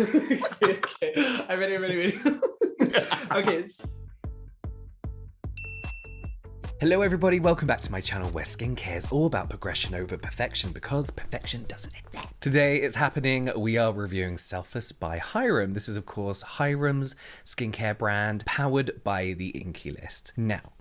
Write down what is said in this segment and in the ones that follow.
Okay. I'm ready. Okay. Hello everybody, welcome back to my channel where skincare is all about progression over perfection because perfection doesn't exist. Today it's happening, we are reviewing Selfless by Hyram. This is of course Hyram's skincare brand powered by the Inkey List. Now,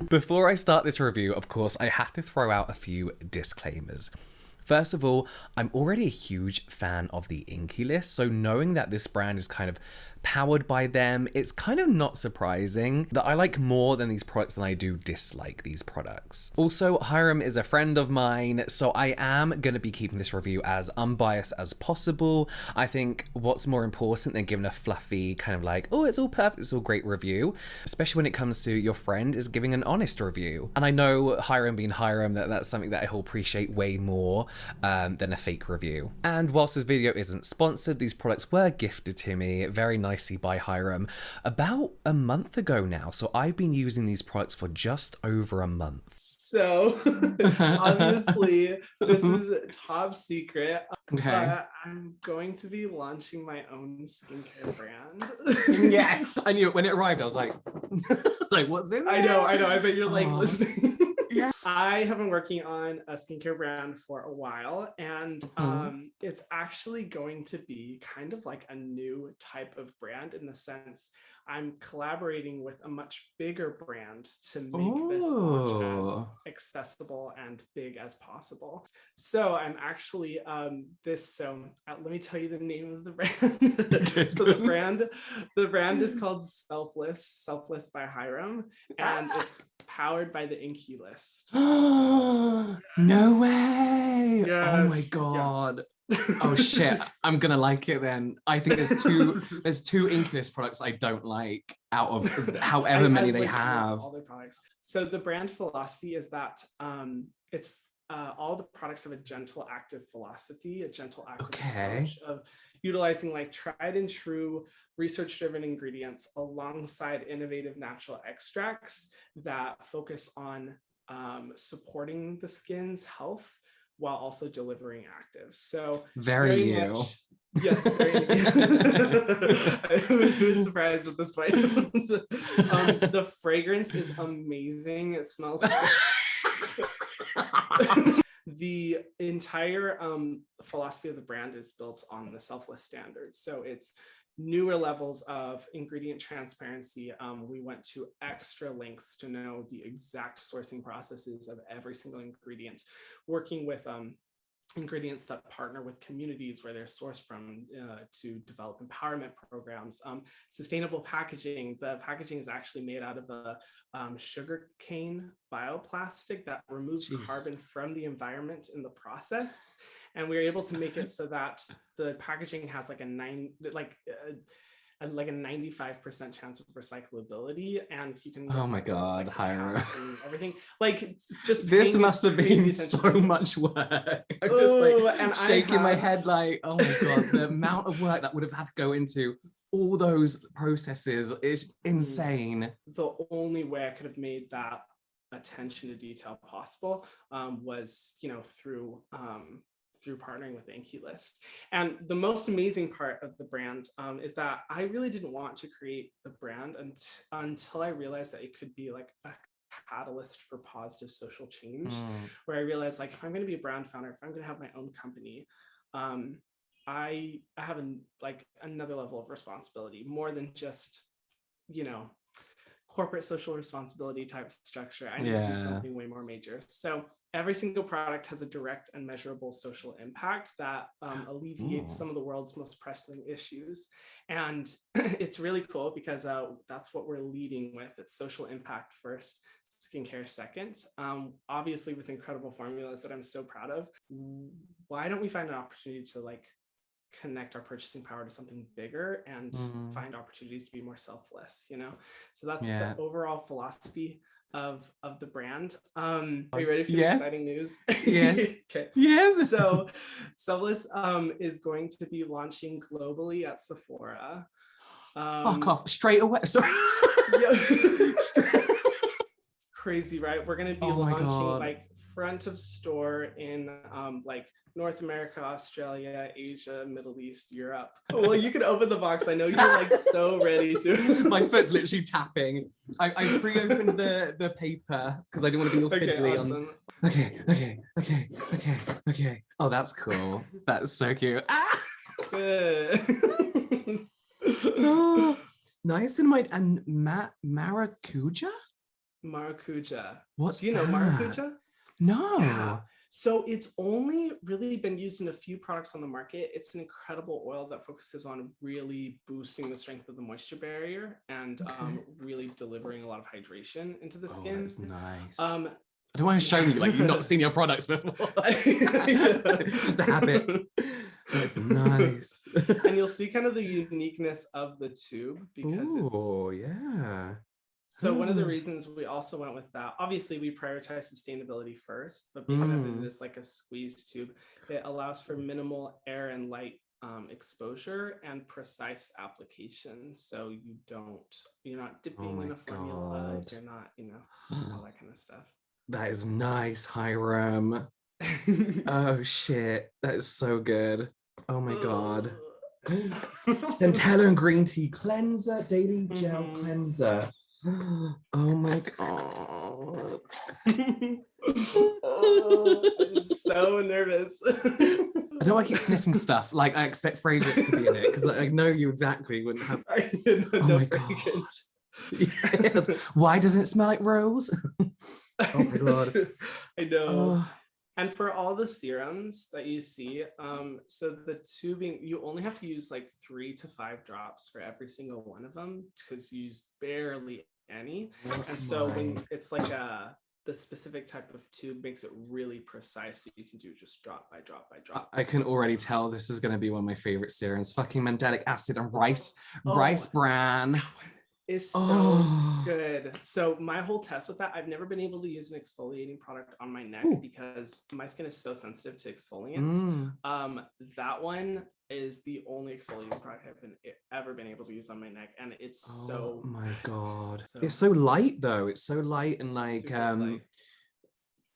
before I start this review, of course, I have to throw out a few disclaimers. First of all, I'm already a huge fan of the Inkey List, so knowing that this brand is kind of powered by them, it's kind of not surprising that I like more than these products than I do dislike these products. Also, Hyram is a friend of mine, so I am going to be keeping this review as unbiased as possible. I think what's more important than giving a fluffy kind of like, oh, it's all perfect, it's all great review, especially when it comes to your friend, is giving an honest review. And I know Hyram being Hyram, that's something that he'll appreciate way more than a fake review. And whilst this video isn't sponsored, these products were gifted to me very nicely by Hyram about a month ago now. So I've been using these products for just over a month. So obviously this is top secret. Okay. I'm going to be launching my own skincare brand. Yes, I knew it when it arrived. I was like, what's in there? I know. I bet you're like listening. Yeah. I have been working on a skincare brand for a while, and it's actually going to be kind of like a new type of brand in the sense I'm collaborating with a much bigger brand to make this launch as accessible and big as possible. So I'm actually let me tell you the name of the brand. So the brand is called Selfless by Hyram, and it's powered by the Inkey List. No way! Yes. Oh my god. Oh shit, I'm gonna like it then. I think there's two Inkey List products I don't like out of however many they have. All their products. So the brand philosophy is that it's all the products have a gentle active philosophy, a gentle active approach of utilizing like tried and true research-driven ingredients alongside innovative natural extracts that focus on supporting the skin's health while also delivering actives. So very you. Much, yes, very I was surprised with this point. The fragrance is amazing. It smells the entire philosophy of the brand is built on the Selfless standards. So it's newer levels of ingredient transparency. We went to extra lengths to know the exact sourcing processes of every single ingredient, working with ingredients that partner with communities where they're sourced from to develop empowerment programs. Sustainable packaging. The packaging is actually made out of a sugarcane bioplastic that removes carbon from the environment in the process. And we were able to make it so that the packaging has like a 95% chance of recyclability, and you can. Oh my god, Hyram! Everything like just this must have been so much work. I'm just like shaking my head, like, oh my god, the amount of work that would have had to go into all those processes is insane. The only way I could have made that attention to detail possible was, through partnering with the Inkey List. And the most amazing part of the brand is that I really didn't want to create the brand until I realized that it could be like a catalyst for positive social change, where I realized like if I'm going to be a brand founder, if I'm going to have my own company, I have another level of responsibility, more than just, corporate social responsibility type structure. I need to do something way more major. So every single product has a direct and measurable social impact that alleviates some of the world's most pressing issues. And it's really cool because that's what we're leading with. It's social impact first, skincare second. Obviously with incredible formulas that I'm so proud of. Why don't we find an opportunity to connect our purchasing power to something bigger and find opportunities to be more selfless, So that's the overall philosophy of the brand. Are you ready for the exciting news? Yes. Okay. Yes. So Selfless is going to be launching globally at Sephora. Fuck off straight away. Sorry. Crazy, right? We're going to be launching front of store in like North America, Australia, Asia, Middle East, Europe. Well, you can open the box. I know you're like so ready to. My foot's literally tapping. I pre-opened the paper because I didn't want to be all fiddly. Awesome. Okay. Oh, that's cool. That's so cute. Ah! Good. Oh, niacinamide and maracuja? Maracuja. What's Do you know that? maracuja? No. Yeah. So it's only really been used in a few products on the market. It's an incredible oil that focuses on really boosting the strength of the moisture barrier and really delivering a lot of hydration into the skin. That's nice. I don't want to show you like you've not seen your products before. Just a habit. That's nice. And you'll see kind of the uniqueness of the tube because yeah. So one of the reasons we also went with that, obviously we prioritize sustainability first, but because it is like a squeeze tube, it allows for minimal air and light exposure and precise application. So you're not dipping in a formula, you're not, all that kind of stuff. That is nice, Hiram. Oh shit, that is so good. Oh my god. Centella and green tea cleanser, daily gel cleanser. Oh my god. I'm so nervous. I don't want to keep sniffing stuff. Like I expect fragrance to be in it because I know you exactly wouldn't have. Oh my fragrance. Yes. Why doesn't it smell like rose? Oh my god. I know. And for all the serums that you see, so the tubing, you only have to use like 3 to 5 drops for every single one of them because you use barely any. And so when it's like the specific type of tube makes it really precise, so you can do just drop by drop by drop. I can already tell this is going to be one of my favorite serums. Fucking mandelic acid and rice bran. Is so good. So my whole test with that, I've never been able to use an exfoliating product on my neck because my skin is so sensitive to exfoliants. That one is the only exfoliating product I've ever been able to use on my neck, and it's so. Oh my god! It's so light though. It's so light and like light.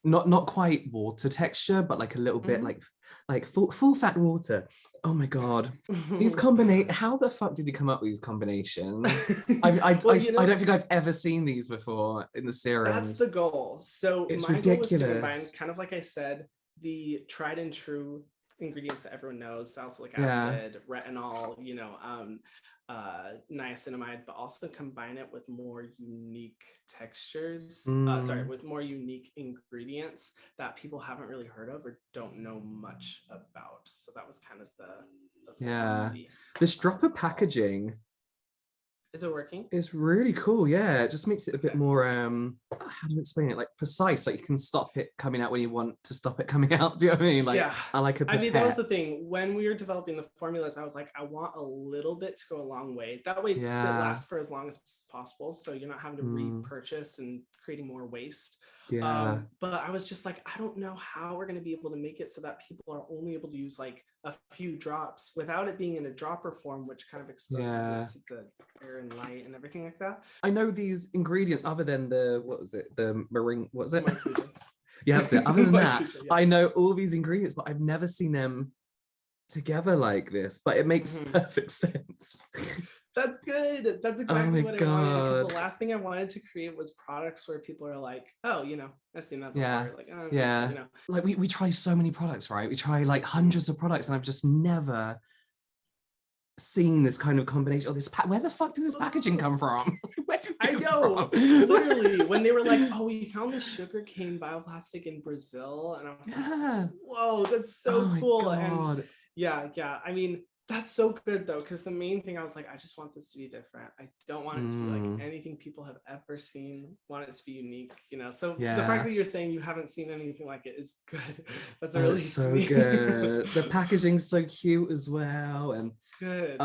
Not quite water texture, but like a little bit like full fat water. Oh my god, these how the fuck did you come up with these combinations? I don't think I've ever seen these before in the serums. That's the goal. So it's my ridiculous. goal was to combine, kind of like I said, the tried and true ingredients that everyone knows: salicylic acid, retinol, niacinamide, but also combine it with more unique textures, with more unique ingredients that people haven't really heard of or don't know much about. So that was kind of the philosophy. This dropper packaging, is it working? It's really cool. Yeah, it just makes it a bit more how do you explain it, like precise, like you can stop it coming out when you want to stop it coming out. Do you know what I mean? Like I like a pipette. that was the thing when we were developing the formulas. I was like, I want a little bit to go a long way, that way it lasts for as long as possible, so you're not having to repurchase and creating more waste. But I was just like, I don't know how we're going to be able to make it so that people are only able to use like a few drops without it being in a dropper form, which kind of exposes it to the air and light and everything like that. I know these ingredients other than the meringue, what was it? Yeah, that's it. Other than that, I know all these ingredients, but I've never seen them together like this, but it makes perfect sense. That's good. That's exactly what I wanted, because the last thing I wanted to create was products where people are like, oh, I've seen that before. Like we try so many products, right? We try like hundreds of products, and I've just never seen this kind of combination. Oh, where the fuck did this packaging come from? Where did it come from? Literally, when they were like, oh, we found this sugarcane bioplastic in Brazil, and I was like, whoa, that's so cool. God. And I mean, that's so good though, because the main thing I was like, I just want this to be different. I don't want it to be like anything people have ever seen. Want it to be unique, So the fact that you're saying you haven't seen anything like it is good. That's a really so good. The packaging's so cute as well, and good.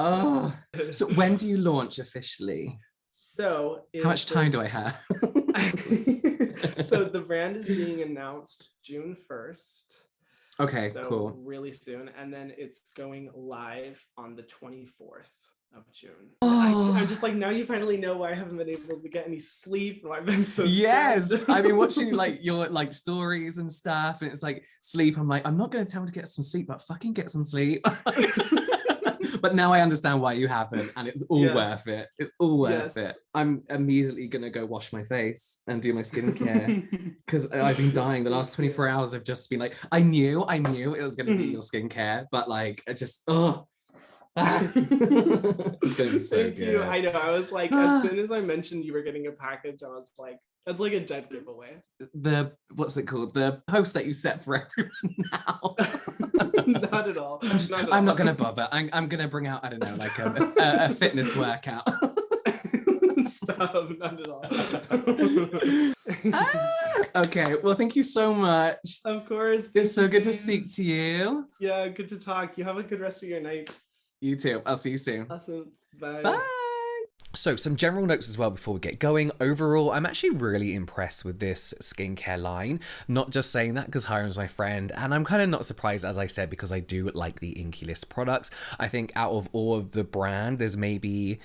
So when do you launch officially? So how much time do I have? So the brand is being announced June 1st. Okay, so cool. Really soon. And then it's going live on the 24th. of June. Oh. I'm just like, now you finally know why I haven't been able to get any sleep and why I've been so Yes, stressed. I've been watching like your like stories and stuff, and it's like sleep. I'm like, I'm not going to tell him to get some sleep, but fucking get some sleep. But now I understand why you haven't, and it's all worth it. It's all worth it. I'm immediately gonna go wash my face and do my skincare because I've been dying. The last 24 hours have just been like, I knew it was gonna be your skincare, but like, I just it's gonna be so Thank good. you. I know. I was like, as soon as I mentioned you were getting a package, I was like, that's like a dead giveaway. What's it called? The post that you set for everyone now. Not at all. I'm not gonna bother. I'm gonna bring out, I don't know, like a fitness workout. Stop, not at all. Okay, well, thank you so much. Of course. It's so good to speak to you. Yeah, good to talk. You have a good rest of your night. You too. I'll see you soon. Awesome. Bye. Bye. So some general notes as well before we get going. Overall, I'm actually really impressed with this skincare line. Not just saying that because Hiram's my friend, and I'm kind of not surprised, as I said, because I do like the Inkey List products. I think out of all of the brand, there's maybe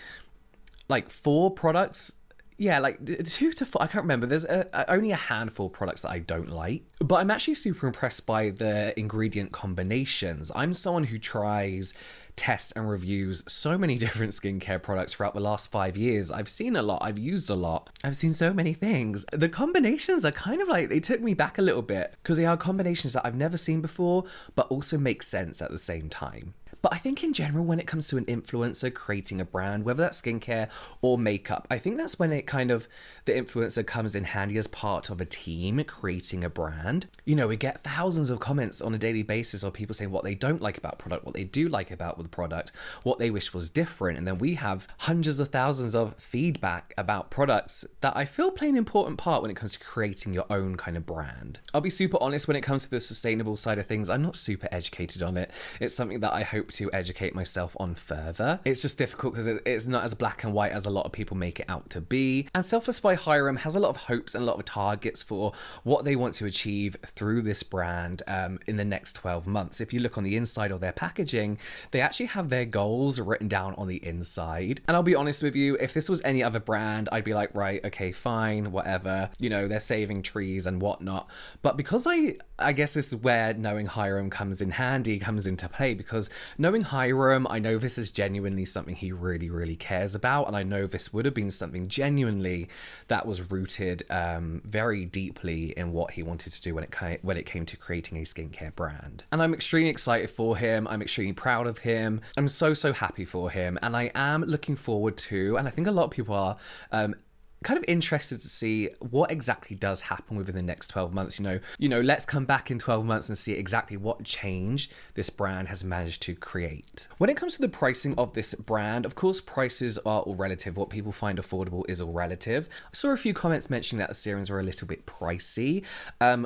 like 4 products. Yeah, like 2 to 4, I can't remember. There's only a handful of products that I don't like. But I'm actually super impressed by the ingredient combinations. I'm someone who tries, tests and reviews so many different skincare products throughout the last 5 years. I've seen a lot, I've used a lot, I've seen so many things. The combinations are kind of like, they took me back a little bit because they are combinations that I've never seen before, but also make sense at the same time. But I think in general, when it comes to an influencer creating a brand, whether that's skincare or makeup, I think that's when it kind of, the influencer comes in handy as part of a team creating a brand. You know, we get thousands of comments on a daily basis of people saying what they don't like about product, what they do like about the product, what they wish was different. And then we have hundreds of thousands of feedback about products that I feel play an important part when it comes to creating your own kind of brand. I'll be super honest, when it comes to the sustainable side of things, I'm not super educated on it. It's something that I hope to educate myself on further. It's just difficult because it's not as black and white as a lot of people make it out to be. And Selfless by Hiram has a lot of hopes and a lot of targets for what they want to achieve through this brand in the next 12 months. If you look on the inside of their packaging, they actually have their goals written down on the inside. And I'll be honest with you, if this was any other brand, I'd be like, right, okay, fine, whatever. You know, they're saving trees and whatnot. But because I guess this is where knowing Hiram comes in handy, comes into play, because knowing Hiram, I know this is genuinely something he really, really cares about. And I know this would have been something genuinely that was rooted very deeply in what he wanted to do when it came to creating a skincare brand. And I'm extremely excited for him. I'm extremely proud of him. I'm so happy for him. And I am looking forward to, and I think a lot of people are, kind of interested to see what exactly does happen within the next 12 months. You know, let's come back in 12 months and see exactly what change this brand has managed to create. When it comes to the pricing of this brand, of course, prices are all relative. What people find affordable is all relative. I saw a few comments mentioning that the serums were a little bit pricey.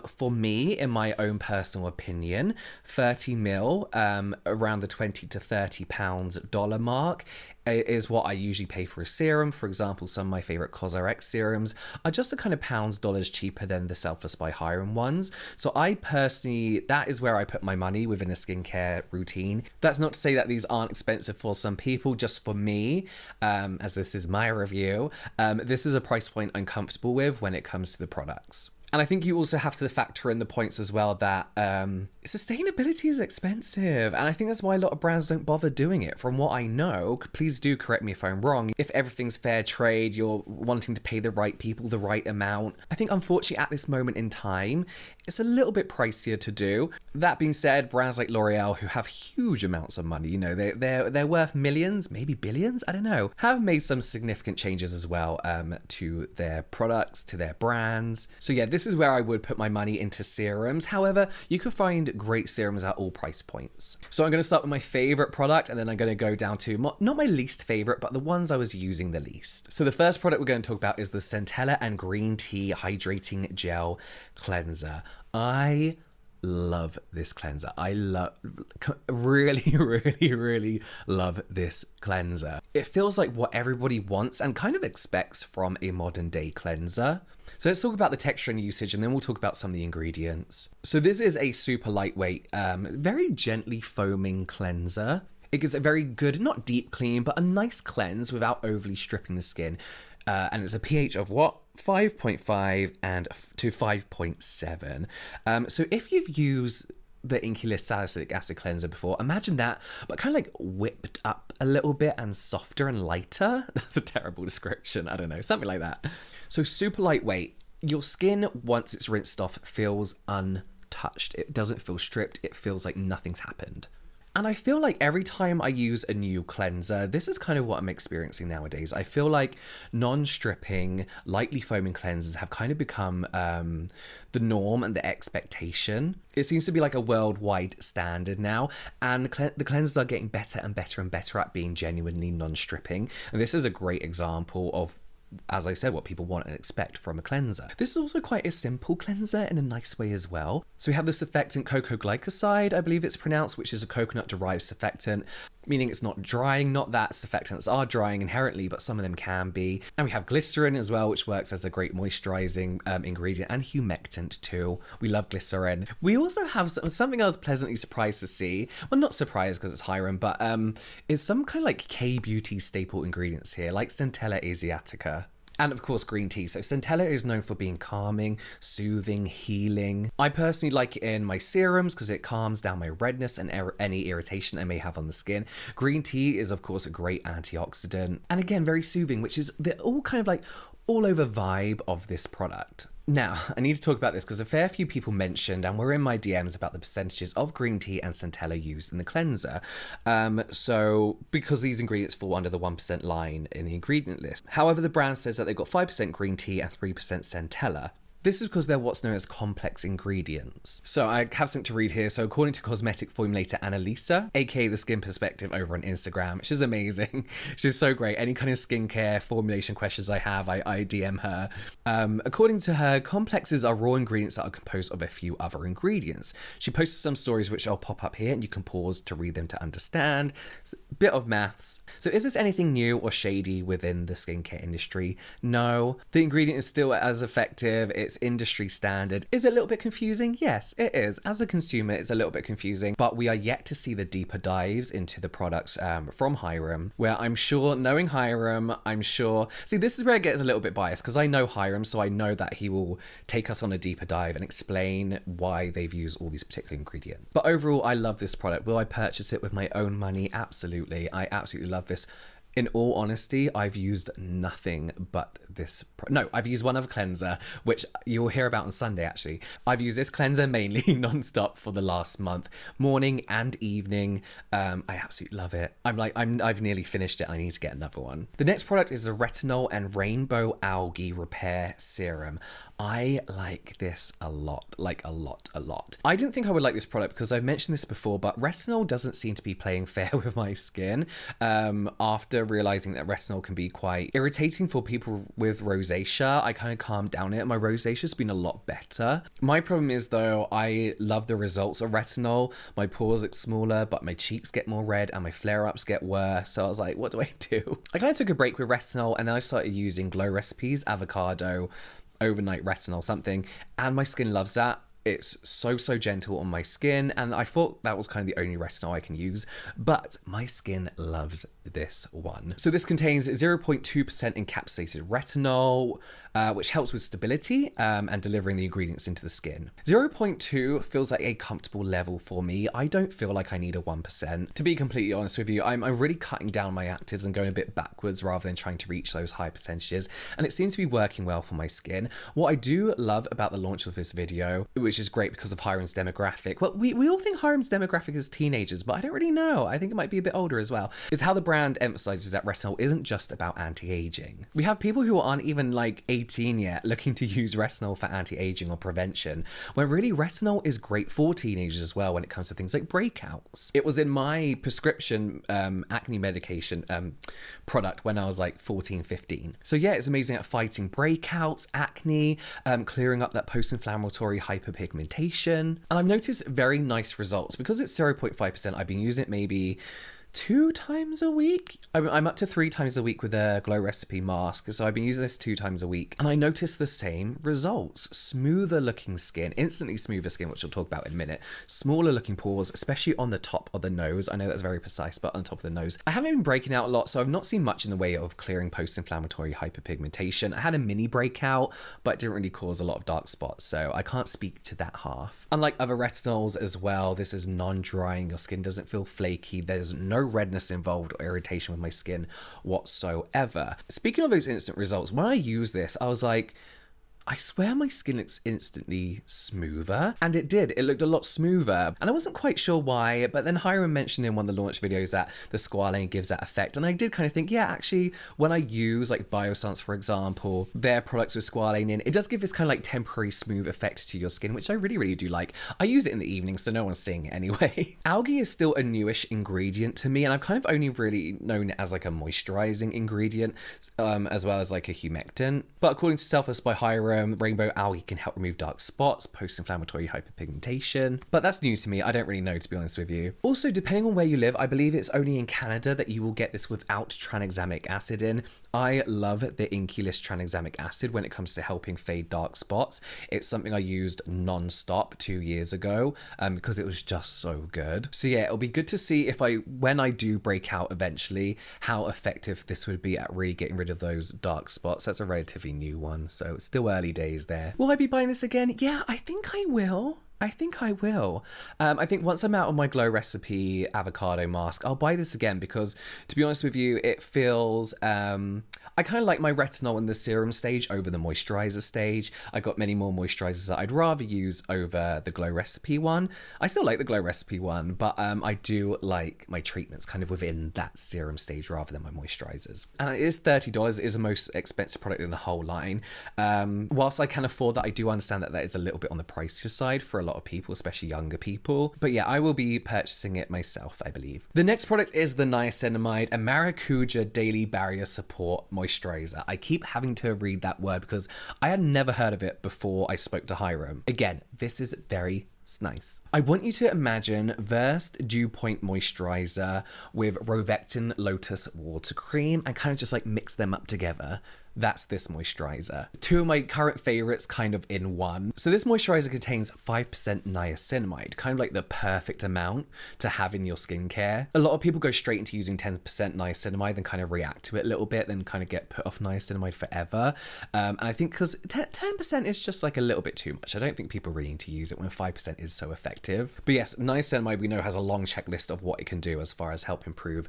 For me, in my own personal opinion, 30 mil, around the 20 to 30 pounds dollar mark is what I usually pay for a serum. For example, some of my favorite CosRX serums are just a kind of pounds, dollars cheaper than the Selfless by Hiram ones. So I personally, that is where I put my money within a skincare routine. That's not to say that these aren't expensive for some people. Just for me, as this is my review, this is a price point I'm comfortable with when it comes to the products. And I think you also have to factor in the points as well that sustainability is expensive. And I think that's why a lot of brands don't bother doing it. From what I know, please do correct me if I'm wrong. If everything's fair trade, you're wanting to pay the right people the right amount. I think unfortunately at this moment in time, it's a little bit pricier to do. That being said, brands like L'Oreal, who have huge amounts of money, you know, they're worth millions, maybe billions, I don't know, have made some significant changes as well to their products, to their brands. So yeah, this is where I would put my money into serums. However, you can find great serums at all price points. So I'm going to start with my favorite product, and then I'm going to go down to not my least favorite, but the ones I was using the least. So the first product we're going to talk about is the Centella and Green Tea Hydrating Gel Cleanser. I love this cleanser. I really love this cleanser. It feels like what everybody wants and kind of expects from a modern day cleanser. So let's talk about the texture and usage, and then we'll talk about some of the ingredients. So this is a super lightweight, very gently foaming cleanser. It gives a very good, not deep clean, but a nice cleanse without overly stripping the skin. And it's a pH of what? 5.5 and to 5.7. So if you've used the Inky Salicylic Acid Cleanser before, imagine that, but kind of like whipped up a little bit and softer and lighter. That's a terrible description. I don't know, something like that. So super lightweight. Your skin, once it's rinsed off, feels untouched. It doesn't feel stripped. It feels like nothing's happened. And I feel like every time I use a new cleanser, this is kind of what I'm experiencing nowadays. I feel like non-stripping, lightly foaming cleansers have kind of become the norm and the expectation. It seems to be like a worldwide standard now, and the cleansers are getting better and better and better at being genuinely non-stripping. And this is a great example of, as I said, what people want and expect from a cleanser. This is also quite a simple cleanser in a nice way as well. So we have the surfactant cocoa glycoside, I believe it's pronounced, which is a coconut-derived surfactant, meaning it's not drying. Not that surfactants are drying inherently, but some of them can be. And we have glycerin as well, which works as a great moisturizing ingredient, and humectant too. We love glycerin. We also have something I was pleasantly surprised to see. Well, not surprised because it's Hyram, but it's some kind of like K-beauty staple ingredients here, like Centella Asiatica. And of course, green tea. So Centella is known for being calming, soothing, healing. I personally like it in my serums because it calms down my redness and any irritation I may have on the skin. Green tea is of course a great antioxidant. And again, very soothing, which is the all kind of like all over vibe of this product. Now, I need to talk about this because a fair few people mentioned and were in my DMs about the percentages of green tea and Centella used in the cleanser. So, because these ingredients fall under the 1% line in the ingredient list. However, the brand says that they've got 5% green tea and 3% Centella. This is because they're what's known as complex ingredients. So I have something to read here. So according to cosmetic formulator Annalisa, aka The Skin Perspective over on Instagram, she's amazing. She's so great. Any kind of skincare formulation questions I have, I DM her. According to her, complexes are raw ingredients that are composed of a few other ingredients. She posted some stories which I'll pop up here and you can pause to read them to understand. It's a bit of maths. So is this anything new or shady within the skincare industry? No. The ingredient is still as effective. It's industry standard. Is it a little bit confusing? Yes, it is. As a consumer, it's a little bit confusing, but we are yet to see the deeper dives into the products from Hyram, where I'm sure, knowing Hyram, I'm sure... See, this is where it gets a little bit biased, because I know Hyram, so I know that he will take us on a deeper dive and explain why they've used all these particular ingredients. But overall, I love this product. Will I purchase it with my own money? Absolutely. I absolutely love this. In all honesty, I've used nothing but this. No, I've used one other cleanser, which you'll hear about on Sunday, actually. I've used this cleanser mainly non-stop for the last month, morning and evening. I absolutely love it. I've nearly finished it. I need to get another one. The next product is the Retinol and Rainbow Algae Repair Serum. I like this a lot, like a lot. I didn't think I would like this product because I've mentioned this before, but retinol doesn't seem to be playing fair with my skin. After realizing that retinol can be quite irritating for people with rosacea, I kind of calmed down it. My rosacea's been a lot better. My problem is though, I love the results of retinol. My pores look smaller, but my cheeks get more red and my flare-ups get worse. So I was like, what do I do? I kind of took a break with retinol and then I started using Glow Recipes, avocado, overnight retinol something, and my skin loves that. It's so gentle on my skin, and I thought that was kind of the only retinol I can use, but my skin loves this one. So this contains 0.2% encapsulated retinol, which helps with stability and delivering the ingredients into the skin. 0.2 feels like a comfortable level for me. I don't feel like I need a 1%. To be completely honest with you, I'm really cutting down my actives and going a bit backwards rather than trying to reach those high percentages, and it seems to be working well for my skin. What I do love about the launch of this video, which is great because of Hyram's demographic. Well, we all think Hyram's demographic is teenagers, but I don't really know. I think it might be a bit older as well. Is how the brand emphasizes that retinol isn't just about anti-aging. We have people who aren't even like 18 yet looking to use retinol for anti-aging or prevention, when really retinol is great for teenagers as well when it comes to things like breakouts. It was in my prescription acne medication product when I was like 14, 15. So yeah, it's amazing at fighting breakouts, acne, clearing up that post-inflammatory hyperpigmentation. And I've noticed very nice results. Because it's 0.5%, I've been using it maybe 2 times a week. I'm up to 3 times a week with a Glow Recipe mask, so I've been using this 2 times a week, and I noticed the same results. Smoother looking skin, instantly smoother skin, which we'll talk about in a minute. Smaller looking pores, especially on the top of the nose. I know that's very precise, but on top of the nose. I haven't been breaking out a lot, so I've not seen much in the way of clearing post-inflammatory hyperpigmentation. I had a mini breakout, but it didn't really cause a lot of dark spots, so I can't speak to that half. Unlike other retinols as well, this is non-drying. Your skin doesn't feel flaky. There's no redness involved or irritation with my skin whatsoever. Speaking of those instant results, when I use this, I was like, I swear my skin looks instantly smoother, and it did. It looked a lot smoother, and I wasn't quite sure why, but then Hiram mentioned in one of the launch videos that the squalane gives that effect, and I did kind of think, yeah, actually, when I use like Biossance, for example, their products with squalane in, it does give this kind of like temporary smooth effect to your skin, which I really, really do like. I use it in the evening, so no one's seeing it anyway. Algae is still a newish ingredient to me, and I've kind of only really known it as like a moisturizing ingredient, as well as like a humectant, but according to Selfless by Hiram, rainbow algae can help remove dark spots, post-inflammatory hyperpigmentation, but that's new to me. I don't really know, to be honest with you. Also, depending on where you live, I believe it's only in Canada that you will get this without tranexamic acid in. I love the Inculus tranexamic acid when it comes to helping fade dark spots. It's something I used non-stop 2 years ago because it was just so good. So yeah, it'll be good to see if when I do break out eventually, how effective this would be at really getting rid of those dark spots. That's a relatively new one, so it's still early days there. Will I be buying this again? Yeah, I think I will. I think once I'm out of my Glow Recipe avocado mask, I'll buy this again because, to be honest with you, it feels, I kind of like my retinol in the serum stage over the moisturizer stage. I got many more moisturizers that I'd rather use over the Glow Recipe one. I still like the Glow Recipe one, but I do like my treatments kind of within that serum stage rather than my moisturizers. And it is $30. It is the most expensive product in the whole line. Whilst I can afford that, I do understand that is a little bit on the pricier side for a lot of people, especially younger people. But yeah, I will be purchasing it myself, I believe. The next product is the niacinamide, a Maracuja Daily Barrier Support Moisturizer. I keep having to read that word because I had never heard of it before I spoke to Hiram. Again, this is very nice. I want you to imagine Versed Dew Point Moisturizer with Rovectin Lotus Water Cream and kind of just like mix them up together. That's this moisturizer. 2 of my current favorites kind of in one. So this moisturizer contains 5% niacinamide, kind of like the perfect amount to have in your skincare. A lot of people go straight into using 10% niacinamide and kind of react to it a little bit, then kind of get put off niacinamide forever. And I think because 10% is just like a little bit too much. I don't think people really need to use it when 5% is so effective. But yes, niacinamide we know has a long checklist of what it can do as far as help improve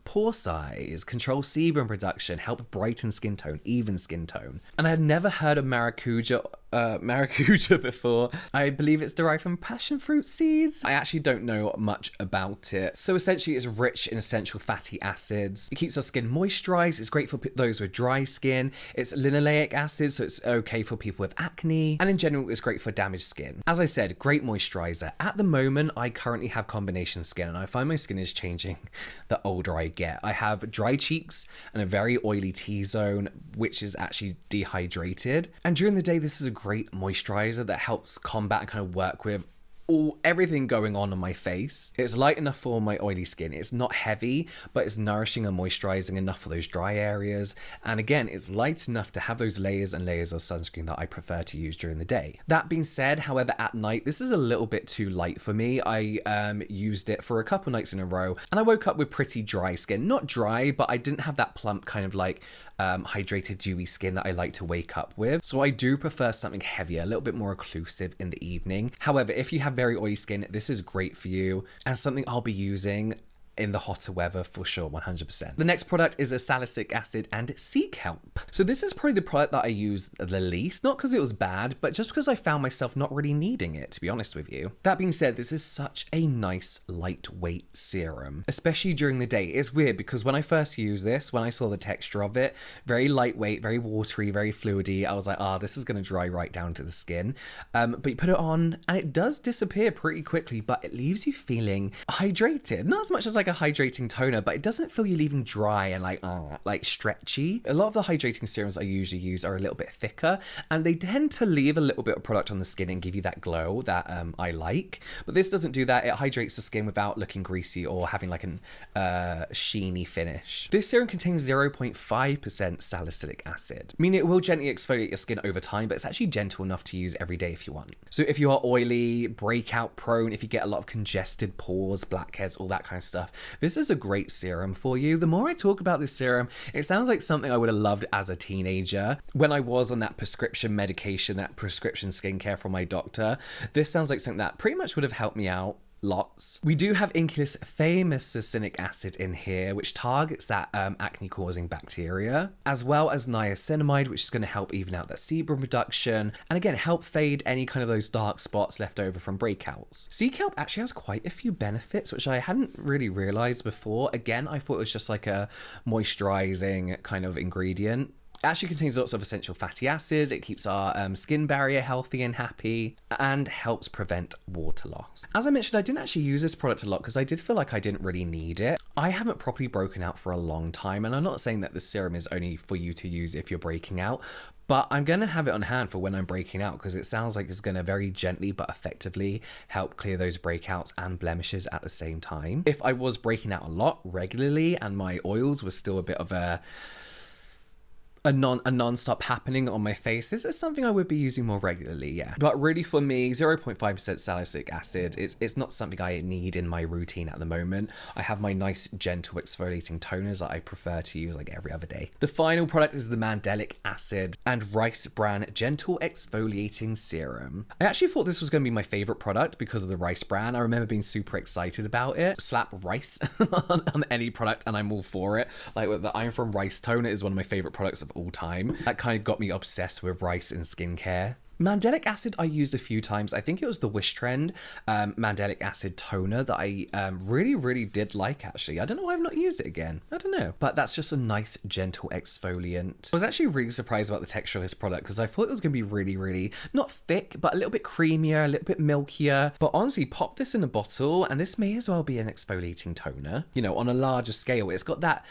pore size, control sebum production, help brighten skin tone, even skin tone. And I had never heard of maracuja before. I believe it's derived from passion fruit seeds. I actually don't know much about it. So essentially it's rich in essential fatty acids. It keeps our skin moisturized. It's great for those with dry skin. It's linoleic acid, so it's okay for people with acne. And in general, it's great for damaged skin. As I said, great moisturizer. At the moment, I currently have combination skin, and I find my skin is changing the older I get. I have dry cheeks and a very oily T-zone, which is actually dehydrated. And during the day, this is a great moisturizer that helps combat and kind of work with everything going on my face. It's light enough for my oily skin. It's not heavy, but it's nourishing and moisturizing enough for those dry areas. And again, it's light enough to have those layers and layers of sunscreen that I prefer to use during the day. That being said, however, at night, this is a little bit too light for me. I used it for a couple nights in a row, and I woke up with pretty dry skin. Not dry, but I didn't have that plump kind of like hydrated dewy skin that I like to wake up with. So I do prefer something heavier, a little bit more occlusive in the evening. However, if you have very oily skin, this is great for you and something I'll be using in the hotter weather for sure, 100%. The next product is a salicylic acid and sea kelp. So this is probably the product that I use the least, not because it was bad, but just because I found myself not really needing it, to be honest with you. That being said, this is such a nice lightweight serum, especially during the day. It's weird because when I first used this, when I saw the texture of it, very lightweight, very watery, very fluidy, I was like, this is going to dry right down to the skin. But you put it on and it does disappear pretty quickly, but it leaves you feeling hydrated. Not as much as like a hydrating toner, but it doesn't feel you leaving dry and like stretchy. A lot of the hydrating serums I usually use are a little bit thicker, and they tend to leave a little bit of product on the skin and give you that glow that I like. But this doesn't do that. It hydrates the skin without looking greasy or having like an sheeny finish. This serum contains 0.5% salicylic acid, meaning it will gently exfoliate your skin over time, but it's actually gentle enough to use every day if you want. So if you are oily, breakout prone, if you get a lot of congested pores, blackheads, all that kind of stuff, this is a great serum for you. The more I talk about this serum, it sounds like something I would have loved as a teenager when I was on that prescription medication, that prescription skincare from my doctor. This sounds like something that pretty much would have helped me out lots. We do have Inculus Thymosinonic acid in here, which targets that acne causing bacteria, as well as niacinamide, which is going to help even out that sebum production, and again help fade any kind of those dark spots left over from breakouts. Sea kelp actually has quite a few benefits, which I hadn't really realized before. Again, I thought it was just like a moisturizing kind of ingredient. It actually contains lots of essential fatty acids. It keeps our skin barrier healthy and happy, and helps prevent water loss. As I mentioned, I didn't actually use this product a lot because I did feel like I didn't really need it. I haven't properly broken out for a long time, and I'm not saying that this serum is only for you to use if you're breaking out, but I'm going to have it on hand for when I'm breaking out because it sounds like it's going to very gently but effectively help clear those breakouts and blemishes at the same time. If I was breaking out a lot regularly and my oils were still a bit of a non-stop happening on my face, this is something I would be using more regularly, yeah. But really for me, 0.5% salicylic acid, it's not something I need in my routine at the moment. I have my nice gentle exfoliating toners that I prefer to use like every other day. The final product is the Mandelic Acid and Rice Bran Gentle Exfoliating Serum. I actually thought this was going to be my favorite product because of the rice bran. I remember being super excited about it. Slap rice on any product and I'm all for it. Like the I'm From Rice toner is one of my favorite products of all time. That kind of got me obsessed with rice and skincare. Mandelic acid I used a few times. I think it was the Wish Trend Mandelic acid toner that I really did like actually. I don't know why I've not used it again. I don't know. But that's just a nice gentle exfoliant. I was actually really surprised about the texture of this product because I thought it was going to be really not thick, but a little bit creamier, a little bit milkier. But honestly, pop this in a bottle and this may as well be an exfoliating toner. You know, on a larger scale, it's got that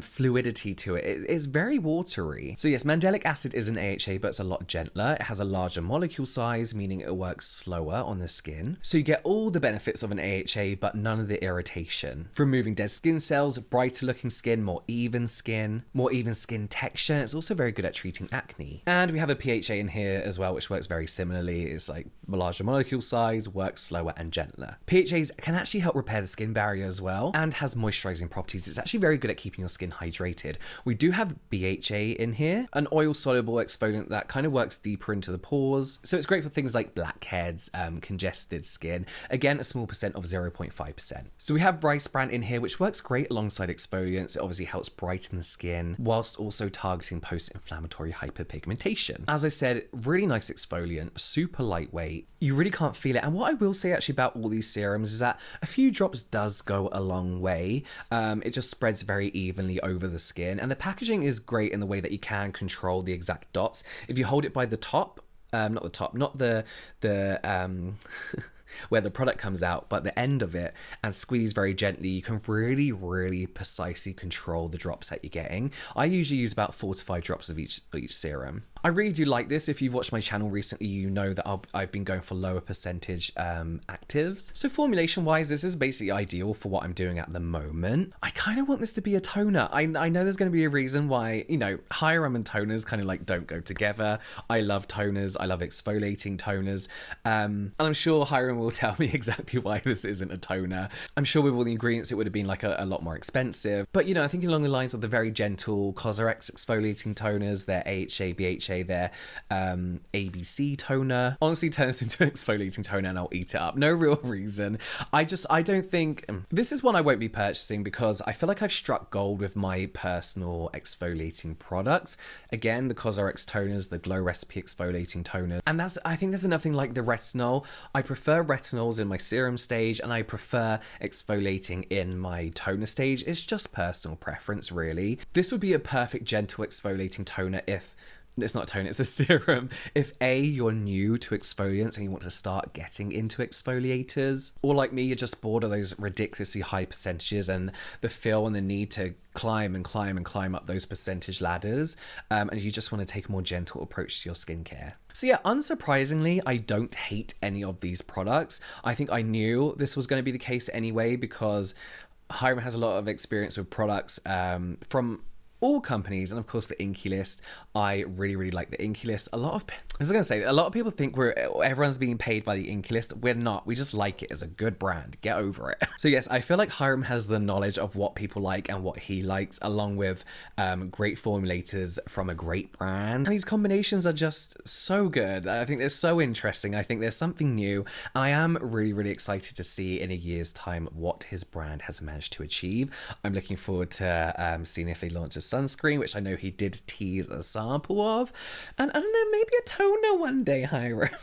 fluidity to it. It's very watery. So yes, Mandelic acid is an AHA, but it's a lot gentler. It has a larger molecule size, meaning it works slower on the skin. So you get all the benefits of an AHA, but none of the irritation. Removing dead skin cells, brighter looking skin, more even skin texture. It's also very good at treating acne. And we have a PHA in here as well, which works very similarly. It's like larger molecule size, works slower and gentler. PHAs can actually help repair the skin barrier as well, and has moisturizing properties. It's actually very good at keeping your skin hydrated. We do have BHA in here, an oil soluble exfoliant that kind of works deeper into the pores. So it's great for things like blackheads, congested skin. Again, a small percent of 0.5%. So we have rice bran in here, which works great alongside exfoliants. It obviously helps brighten the skin whilst also targeting post-inflammatory hyperpigmentation. As I said, really nice exfoliant, super lightweight. You really can't feel it. And what I will say actually about all these serums is that a few drops does go a long way. It just spreads very evenly over the skin. And the packaging is great in the way that you can control the exact dots. If you hold it by the top, not the where the product comes out, but the end of it, and squeeze very gently, you can really precisely control the drops that you're getting. I usually use about 4 to 5 drops of each serum. I really do like this. If you've watched my channel recently, you know that I've been going for lower percentage actives. So formulation wise, this is basically ideal for what I'm doing at the moment. I kind of want this to be a toner. I know there's going to be a reason why, you know, Hyram and toners kind of like don't go together. I love toners. I love exfoliating toners. And I'm sure Hyram will tell me exactly why this isn't a toner. I'm sure with all the ingredients, it would have been like a lot more expensive. But, you know, I think along the lines of the very gentle Cosrx exfoliating toners, their AHA, BHA, their ABC toner. Honestly, turn this into an exfoliating toner and I'll eat it up. No real reason. I don't think... This is one I won't be purchasing because I feel like I've struck gold with my personal exfoliating products. Again, the Cosrx toners, the Glow Recipe exfoliating toner. And I think there's nothing like the retinol. I prefer retinols in my serum stage and I prefer exfoliating in my toner stage. It's just personal preference, really. This would be a perfect gentle exfoliating toner if it's not a toner, it's a serum. If A, you're new to exfoliants and you want to start getting into exfoliators, or like me, you're just bored of those ridiculously high percentages and the feel and the need to climb up those percentage ladders, and you just want to take a more gentle approach to your skincare. So yeah, unsurprisingly, I don't hate any of these products. I think I knew this was going to be the case anyway, because Hyram has a lot of experience with products from all companies, and of course the Inkey List. I really like the Inkey List. I was gonna say, a lot of people think everyone's being paid by the Inkey List. We're not. We just like it as a good brand. Get over it. So yes, I feel like Hyram has the knowledge of what people like and what he likes, along with great formulators from a great brand. And these combinations are just so good. I think they're so interesting. I think there's something new, and I am really excited to see in a year's time what his brand has managed to achieve. I'm looking forward to seeing if they launch a sunscreen, which I know he did tease a sample of, and I don't know, maybe a toner one day, Hyram.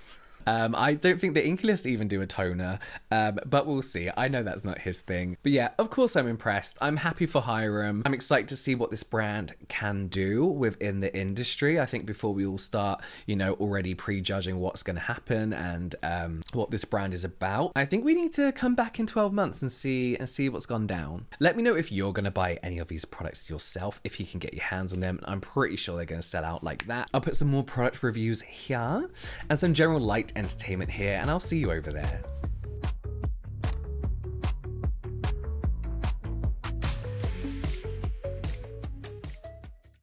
I don't think the Inkey List even do a toner, but we'll see. I know that's not his thing. But yeah, of course I'm impressed. I'm happy for Hyram. I'm excited to see what this brand can do within the industry. I think before we all start, already prejudging what's going to happen and what this brand is about, I think we need to come back in 12 months and see what's gone down. Let me know if you're going to buy any of these products yourself, if you can get your hands on them. I'm pretty sure they're going to sell out like that. I'll put some more product reviews here and some general light entertainment here, and I'll see you over there.